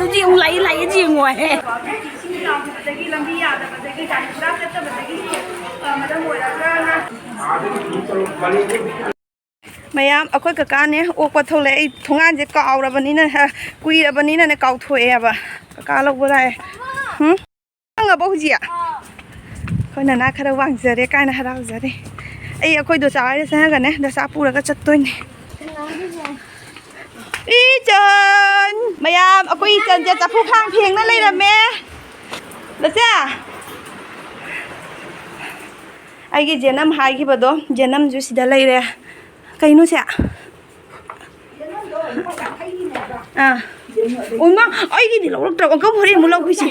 ꯑꯗꯨꯗꯤ ꯑꯃꯨꯛ ꯂꯥꯛꯏ ꯌꯦꯡꯉꯣꯏ ꯃꯌꯥꯝ ꯑꯩꯈꯣꯏ ꯀꯀꯥꯅꯦ ꯑꯣꯛꯄ ꯊꯣꯛꯂꯛꯑꯦ ꯑꯩ ꯊꯣꯡꯒꯥꯟꯁꯦ ꯀꯥꯎꯔꯕꯅꯤꯅ ꯀꯨꯏꯔꯕꯅꯤꯅꯅꯦ ꯀꯥꯎꯊꯣꯛꯑꯦꯕ ꯀꯀꯥ ꯂꯧꯕ ꯂꯥꯛꯑꯦ ꯈꯪꯉꯕꯣ ꯍꯧꯖꯤꯛ ꯑꯩꯈꯣꯏ ꯅꯅꯥ ꯈꯔ ꯋꯥꯡꯖꯔꯦ ꯀꯥꯏꯅ ꯍꯔꯥꯎꯖꯔꯦ ꯑꯩꯈꯣꯏꯗꯣ ꯆꯥꯔꯦ ꯆꯪꯉꯒꯅꯦ ꯗꯁꯥ ꯄꯨꯔꯒ ꯆꯠꯇꯣꯏꯅꯦ ꯏꯆꯟ ꯃꯌꯥꯝ ꯑꯩꯈꯣꯏ ꯏꯆꯟꯁꯦ ꯆꯐꯨ ꯈꯥꯡ ꯐꯦꯡꯅ ꯂꯩꯔꯝꯃꯦ ꯕꯆꯥ ꯑꯩꯒꯤ ꯖꯦꯅꯝ ꯍꯥꯏꯈꯤꯕꯗꯣ ꯖꯦꯅꯝꯁꯨ ꯁꯤꯗ ꯂꯩꯔꯦ ꯀꯩꯅꯣ ꯁꯦ ꯎꯃ ꯑꯩꯒꯤꯗꯤ ꯂꯧꯔꯛꯇ꯭ꯔꯕ ꯑꯪꯀ ꯍꯣꯔꯦꯟ ꯑꯃꯨꯛ ꯂꯧꯈꯤꯁꯤ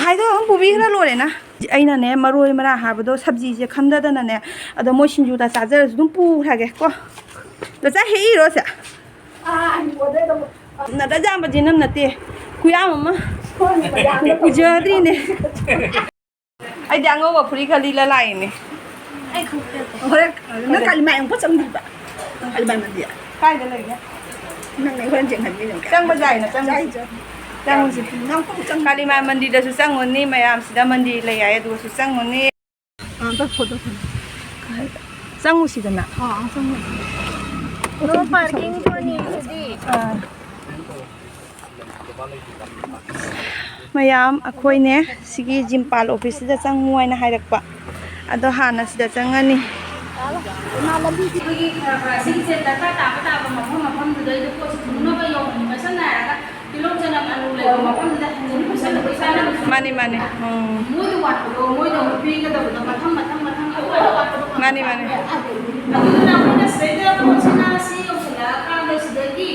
ꯍꯥꯏꯗꯣ ꯑꯃꯨꯛ ꯄꯨꯕꯤꯈ꯭ꯔ ꯂꯣꯏꯔꯦꯅ ꯑꯩꯅꯅꯦ ꯃꯔꯣꯏ ꯃꯔꯥꯡ ꯍꯥꯏꯕꯗꯣ ꯁꯕꯖꯤꯁꯦ ꯈꯪꯗꯗꯅꯅꯦ ꯑꯗꯣ ꯃꯣꯏ ꯁꯤꯡꯖꯨꯗ ꯆꯥꯖꯔꯁꯨ ꯑꯗꯨꯝ ꯄꯨꯈ꯭ꯔꯒꯦ ꯀꯣ ꯆꯥ ꯍꯦꯛꯏꯔꯣꯁꯦ ꯅꯠꯇ ꯖꯥꯝꯕꯗꯤ ꯅꯝ ꯅꯠꯇꯦ ꯈꯨꯌꯥꯝ ꯑꯃ ꯎꯖꯗ꯭ꯔꯤꯅꯦ ꯑꯩꯗꯤ ꯑꯉꯧꯕ ꯐꯨꯔꯤꯠ ꯂꯤꯠꯂ ꯂꯥꯛꯏꯅꯦ ꯍꯣꯔꯦꯟ ꯅꯪ ꯀꯥꯂꯤꯃꯥꯏ ꯑꯃꯨꯛ ꯆꯪꯗ꯭ꯔꯤꯕ ꯀꯥꯂꯤꯃꯥꯏ ꯃꯟꯗꯤ ꯀꯥꯏꯗ ꯂꯩꯒꯦ ꯅꯪ ꯍꯣꯔꯦꯟ ꯆꯦꯡꯍꯟꯕꯤꯅ ꯆꯪꯕ ꯌꯥꯏꯅ ꯆꯪꯉꯨꯁꯤ ꯀꯥꯂꯤꯃꯥꯏ ꯃꯟꯗꯤꯔꯗꯁꯨ ꯆꯪꯉꯨꯅꯤ ꯃꯌꯥꯝꯁꯤꯗ ꯃꯟꯗꯤꯔ ꯂꯩ ꯍꯥꯏ ꯑꯗꯨꯒꯁꯨ ꯆꯪꯉꯨꯅꯤ ꯆꯪꯉꯨꯁꯤꯗꯅ ꯅꯣ ꯄꯥꯔꯀꯤꯡ ꯐꯣꯔꯅꯤꯁꯤꯗꯤ ꯃꯌꯥꯝ ꯑꯩꯈꯣꯏꯅꯦ ꯁꯤꯒꯤ ꯖꯤꯝꯄꯥꯜ ꯑꯣꯐꯤꯁꯁꯤꯗ ꯆꯪꯉꯨ ꯍꯥꯏꯅ ꯍꯥꯏꯔꯛꯄ ꯑꯗꯣ ꯍꯥꯟꯅ ꯁꯤꯗ ꯆꯪꯉꯅꯤ ꯑꯩꯈꯣꯏꯒꯤ ꯈꯔ ꯈꯔ ꯁꯤꯒꯤꯁꯦ ꯗꯔꯀꯥꯔ ꯇꯥꯕ ꯃꯐꯝꯗꯨꯗꯩꯗ ꯄꯣꯠꯁꯤ ꯊꯨꯅꯕ ꯌꯧꯍꯟꯕ ꯁꯝꯅ ꯍꯥꯏꯔꯒ ꯇꯤꯜꯍꯧ ꯆꯅꯝ ꯑꯂꯨ ꯂꯩꯕ ꯃꯐꯝꯗꯨꯗ ꯍꯟꯖꯤꯟ ꯄꯨꯁꯜꯂꯛꯄ ꯏꯁꯥꯅ ꯃꯥꯅꯤ ꯃꯣꯏꯗ ꯋꯥꯠꯄꯗꯣ ꯃꯣꯏꯗ ꯄꯤꯒꯗꯕꯗꯣ ꯃꯊꯪ ꯃꯥꯅꯤ ꯑꯗꯨꯗꯨꯅ ꯑꯩꯈꯣꯏꯅ ꯁꯤꯗꯩꯗ ꯄꯣꯠꯁꯤꯅ ꯁꯤ ꯌꯧꯁꯤꯜꯂꯛꯑꯀꯥꯟꯗ ꯁꯤꯗꯒꯤ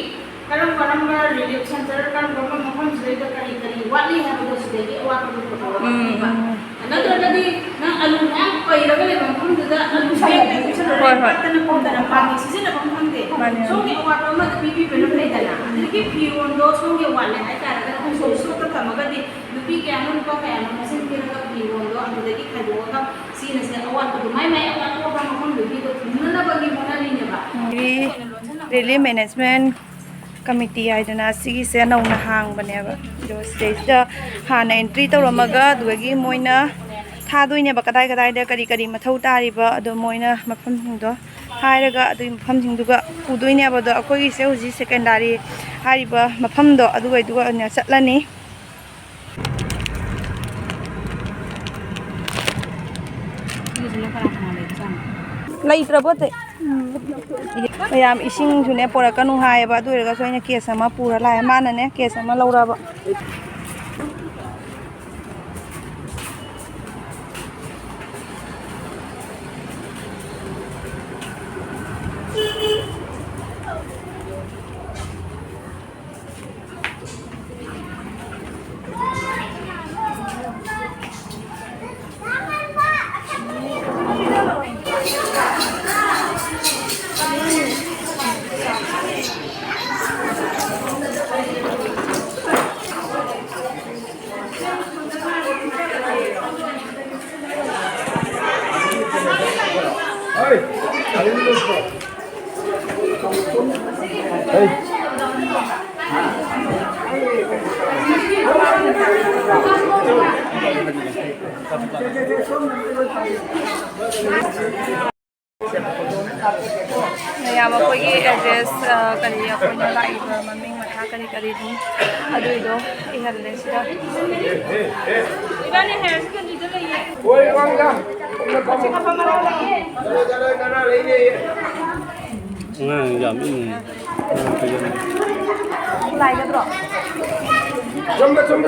ꯀꯔꯝꯕ ꯔꯤꯂꯤꯐ ꯁꯦꯟꯇꯔ ꯀꯔꯝꯕ ꯃꯐꯝꯁꯤꯗꯩꯗ ꯀꯔꯤ ꯋꯥꯠꯂꯤ ꯍꯥꯏꯕꯗꯣ ꯁꯤꯗꯒꯤ ꯑꯋꯥꯠꯄꯗꯣ ꯄꯨꯊꯣꯛꯑꯒ ꯅꯠꯇ꯭ꯔꯒꯗꯤ ꯅꯪ ꯑꯂꯨ ꯃꯌꯥꯝ ꯄꯩꯔꯒ ꯂꯩꯕ ꯃꯐꯝꯗꯨꯗ ꯑꯂꯨ ꯄꯠꯇꯅ ꯄꯨꯝꯗꯅ ꯄꯥꯝꯃꯤ ꯁꯤꯖꯤꯟꯅꯐꯝ ꯈꯪꯗꯦ ꯁꯣꯝꯒꯤ ꯑꯋꯥꯠꯄ ꯑꯃꯗ ꯄꯤꯕꯤꯕꯅ ꯐꯩꯗꯅ ꯑꯗꯒꯤ ꯐꯤꯔꯣꯟꯗꯣ ꯁꯣꯝꯒꯤ ꯋꯥꯠꯂꯦ ꯍꯥꯏꯇꯥꯔꯒꯅ ꯑꯩꯈꯣꯏ ꯁꯣꯛꯇ ꯊꯝꯃꯒꯗꯤ ꯅꯨꯄꯤ ꯀꯌꯥꯅꯣ ꯅꯨꯄꯥ ꯀꯌꯥꯅꯣ ꯃꯁꯤꯡ ꯄꯤꯔꯒ ꯐꯤꯔꯣꯟꯗꯣ ꯑꯗꯨꯗꯒꯤ ꯈꯥꯏꯗꯣꯛꯑꯒ ꯁꯤꯅꯁꯦ ꯑꯋꯥꯠꯄꯗꯣ ꯃꯥꯏ ꯑꯋꯥꯠꯄ ꯃꯐꯝꯗꯨꯒꯤꯗꯣ ꯊꯨꯡꯅꯅꯕꯒꯤ ꯍꯣꯠꯅꯔꯤꯅꯦꯕ ꯔꯤꯂꯤꯐ ꯃꯦꯅꯦꯖꯃꯦꯟ ꯀꯃꯤꯇꯤ ꯍꯥꯏꯗꯅ ꯁꯤꯒꯤꯁꯦ ꯅꯧꯅ ꯍꯥꯡꯕꯅꯦꯕ ꯑꯗꯣ ꯁꯤꯗꯩꯁꯤꯗ ꯍꯥꯟꯅ ꯑꯦꯟꯇ꯭ꯔꯤ ꯇꯧꯔꯝꯃꯒ ꯑꯗꯨꯗꯒꯤ ꯃꯣꯏꯅ ꯊꯥꯗꯣꯏꯅꯦꯕ ꯀꯗꯥꯏꯗ ꯀꯔꯤ ꯃꯊꯧ ꯇꯥꯔꯤꯕ ꯑꯗꯣ ꯃꯣꯏꯅ ꯃꯐꯝꯁꯤꯡꯗꯣ ꯍꯥꯏꯔꯒ ꯑꯗꯨꯒꯤ ꯃꯐꯝꯁꯤꯡꯗꯨꯒ ꯄꯨꯗꯣꯏꯅꯦꯕ ꯑꯗꯣ ꯑꯩꯈꯣꯏꯒꯤꯁꯦ ꯍꯧꯖꯤꯛ ꯁꯦꯀꯦꯟꯗꯥꯔꯤ ꯍꯥꯏꯔꯤꯕ ꯃꯐꯝꯗꯣ ꯑꯗꯨꯒ ꯑꯣꯏꯅ ꯆꯠꯂꯅꯤ ꯂꯩꯇ꯭ꯔꯕꯣ ꯃꯌꯥꯝ ꯏꯁꯤꯡꯁꯨꯅꯦ ꯄꯣꯔꯛꯀꯅꯨ ꯍꯥꯏꯌꯦꯕ ꯑꯗꯨ ꯑꯣꯏꯔꯒꯁꯨ ꯑꯩꯅ ꯀꯦꯁ ꯑꯃ ꯄꯨꯔ ꯂꯥꯛꯑꯦ ꯃꯥꯅꯅꯦ ꯀꯦꯁ ꯑꯃ ꯂꯧꯔꯕ ꯃꯌꯥꯝ ꯑꯩꯈꯣꯏꯒꯤ ꯑꯦꯗ꯭ꯔꯦꯁ ꯀꯔꯤ ꯑꯩꯈꯣꯏꯅ ꯂꯥꯛꯏꯕ ꯃꯃꯤꯡ ꯃꯊꯥ ꯀꯔꯤ ꯑꯗꯨꯝ ꯑꯗꯨꯏꯗꯣ ꯏꯍꯜꯂꯦ ꯁꯤꯗ 이번에 헤어 스캔디도 레이에. 오이 왕자. 지금 한번 야, 라이가 들어.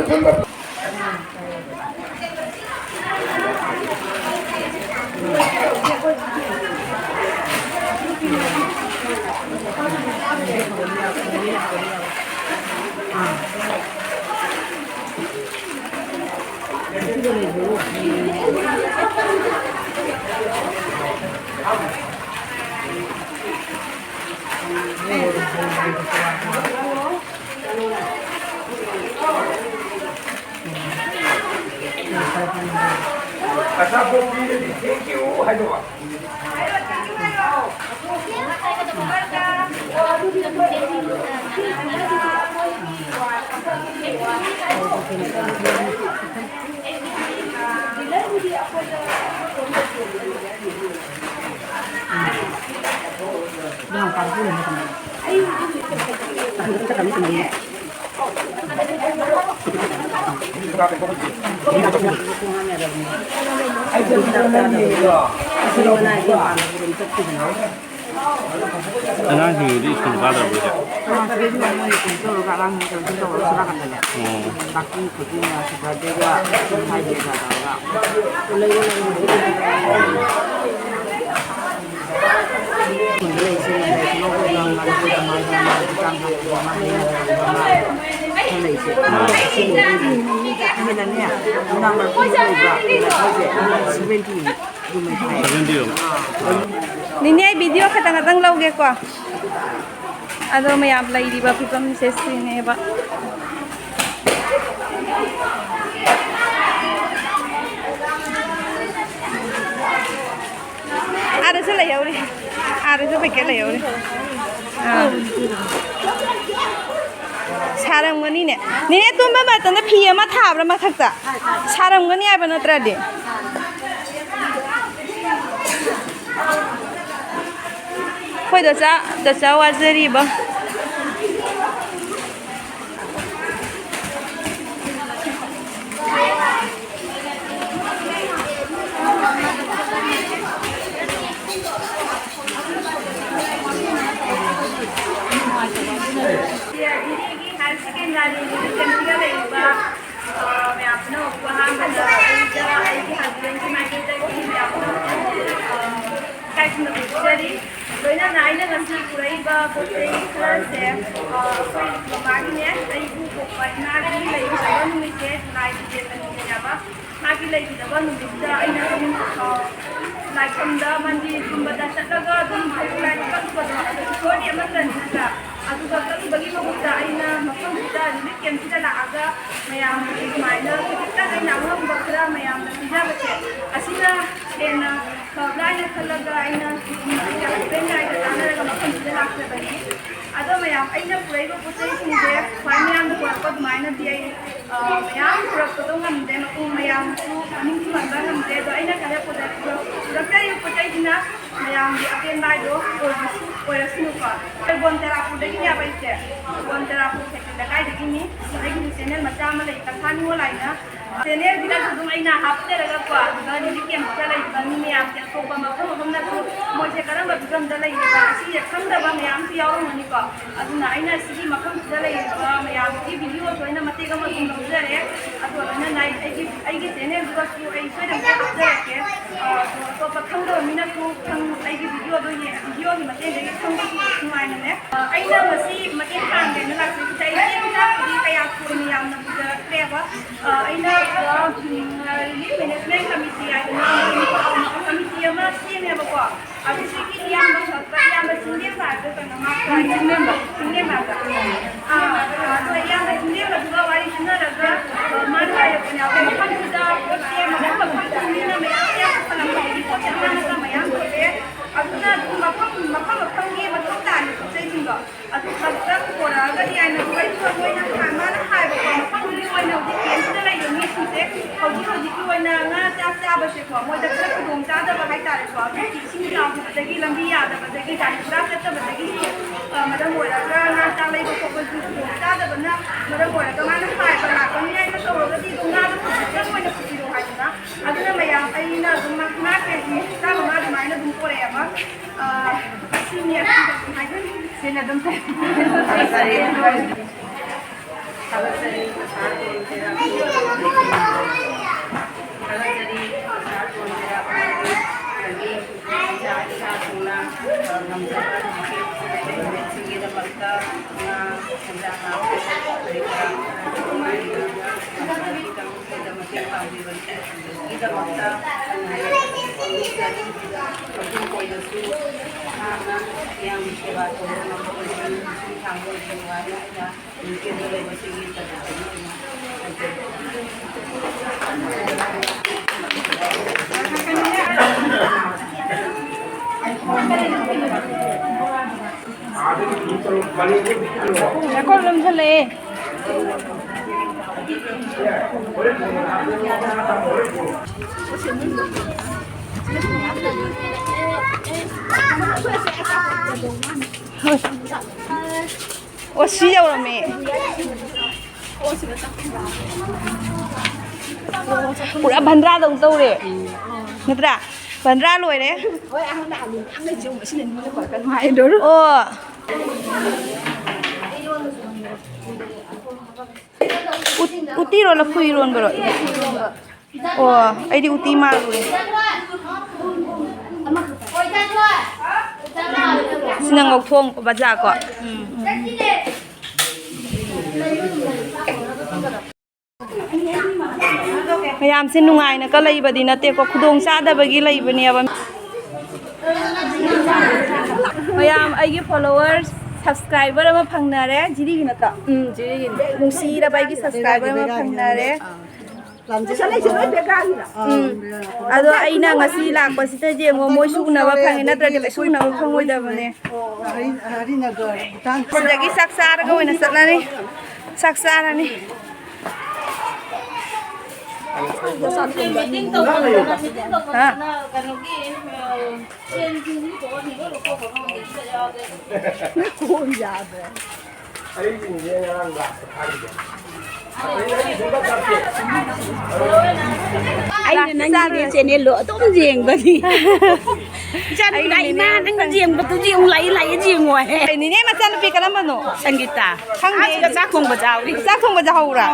전부. 안녕히 스쿨 가다 보자. Nini video kadang-kadang lauge ko. Ado may apply di ba pipam sa screen ba? Ada sa Yaure. Ada sa pagka Yaure. Sarang gani ne. Nini tumba ba tan da phiya ma thabra ma thakta. Sarang gani ai ba natra de. Koi da sa wa Jiri ba. Ada mayam, aina pulai ko putai singge, mayam tu buat kot mana dia, mayam pura kodong ngam deh, makung mayam tu, aning tu mana ngam deh, do aina kaya putai pura, pura yang putai dina, mayam di apian bayi do, orang sinuka, bon terapu deh ni apa itu, bon terapu kita kai deh ni, lagi di channel macam mana, ikan mulai na. Channel kita tu aina hafte laga pa, dan ini kiam kita lagi bani mayam kita kau bawa macam mana tu, mau cekaran berjuang dalam ini, asyik kan dah mayam tu Yaure ni ko. Adu na aina sigi makam jala ba mayam ki video to aina mate ga masum jare adu aina nai ai channel duga ki ai sai da jare ke to pathang do mina ku thang ai video do ye video ni mate de thang ko ku ai ne aina masi mate khang de na la sai ai ni na ki kaya ku ni yam na buja le ba aina ni management committee ai na committee ma si ne ba ko abi sigi yam ba yam ba sindi ba to na ma ini mata, तो यहाँ पे हिंदी में दुआ वाली सुना लगा, मान रहा है अपने आप में हम सुधा कोटे मतलब हिंदी में क्या पता नहीं कोटे में ना मैं यहाँ कोटे, अब ना मक्खन ये मतलब ताने तो सही चीज़ अब सब तक कोरा अगर ये ना कोई ना खाना ना खाए मक्खन ये कोई ना उसे कैंसर ना ये नहीं सुनते, होजी कोई ना चाचा बच्चे को मोई तक तो डोम चाचा बगाई तारे को अब किसी ने आप बच्चे लंबी याद बच्चे जाने पूरा करते बच्चे मतलब मोई ना चाले को कोई चाचा बना मतलब मोई तो मैंने खाए पर ना कोई नहीं तो वो तो डोंगा तो कोई ना कुछ डोंगा है ना अगर ना मैं यहाँ आई ना डोंगा ना के चाचा बना तो मैंने डोंग कोरे अब senior senior Dong Aku belum selesai. 我洗掉了没？不然盘子都走嘞，你不知道？盘子落嘞。哦。uti rồi là phui luôn rồi. Ồ, ấy đi uti mà rồi. Xin ngọc thong bà già có. Mayam xin nungai na ka laiba din na te ko khudong sa da bagi laiba ni aba. Mayam ai gi followers subscriber ama phangnare jiri gi nata jiri gi nungsi ra bai gi subscriber ama phangnare ado aina ngasi lakpa sita jengo moi sugna ba phangi natra de sugna ba phangoi da bane hari nagar bhutan sagi saksar ga oina satnani saksar ani meeting to ha kanu ki chen ki ni ko ni ko ko ko ni ko ya de ai ni ye ngang la anh là đi trên này lửa tôm giềng vậy thì chân này na anh giềng mà tôi giềng lấy giềng ngoài này nè mà chân bị cái lắm mà nó sang guitar không đi cái xác không đi xác không bao giờ ra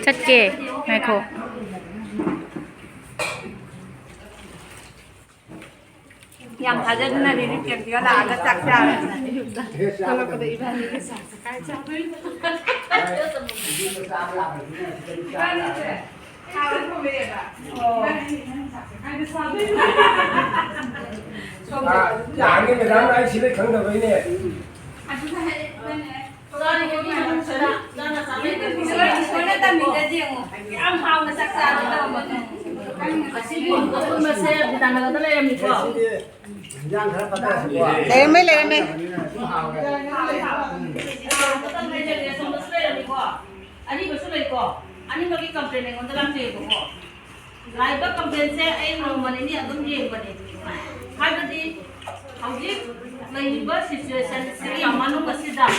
chất kề này khổ Yam Fajana ni ni kira lah ada saksa. Kalau kada iban ni saksa kai cha. 양이 매장 아이 집에 경도 보이네. Ani bagi komplain yang untuk lantai itu kok. Lain bagi komplain saya, normal ini agam dia bani. Kalau di, hari lain bagi situasi seri amanu masih dah.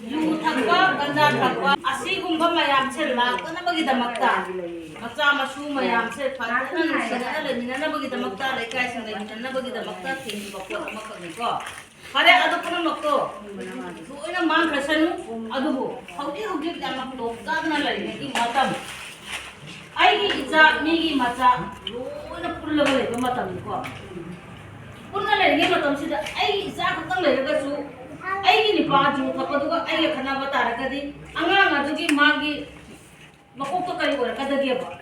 Lu thakwa, ganda thakwa, asih gumba mayam cella, kana bagi damakta. Macam masu mayam cell, pada nana lagi nana bagi damakta, lekai sendiri nana bagi damakta, tinggi bakwa damakta ni kok. Hari ada pun makto, tu ina mang rasanu, adu bu. Hauti dalam lokal nala ini matam. Aigi ija migi maca, lu ina pulla balik matam ni kok. Pulla lagi matam sida, aigi ija kutang lagi kasu. Aigi ni baju apa tu kok aigi kena batara kadi. Angang adu ki magi, makuk tu kali orang kada dia ba.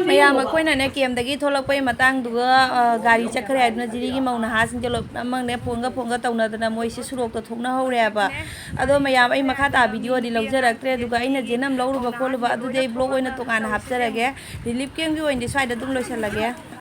Mayam akoina ne kem dagi tholak pai matang duga gari chakre adna jiri gi mauna hasin jelo amang ne phonga tauna dana moi si surok to thokna hore ba ado mayam ai makha ta video di lawjaraktre duga aina jenam lawruba kholuba adu dei blog oina tokan hapjarage relief kem gi oindi side dung loisalage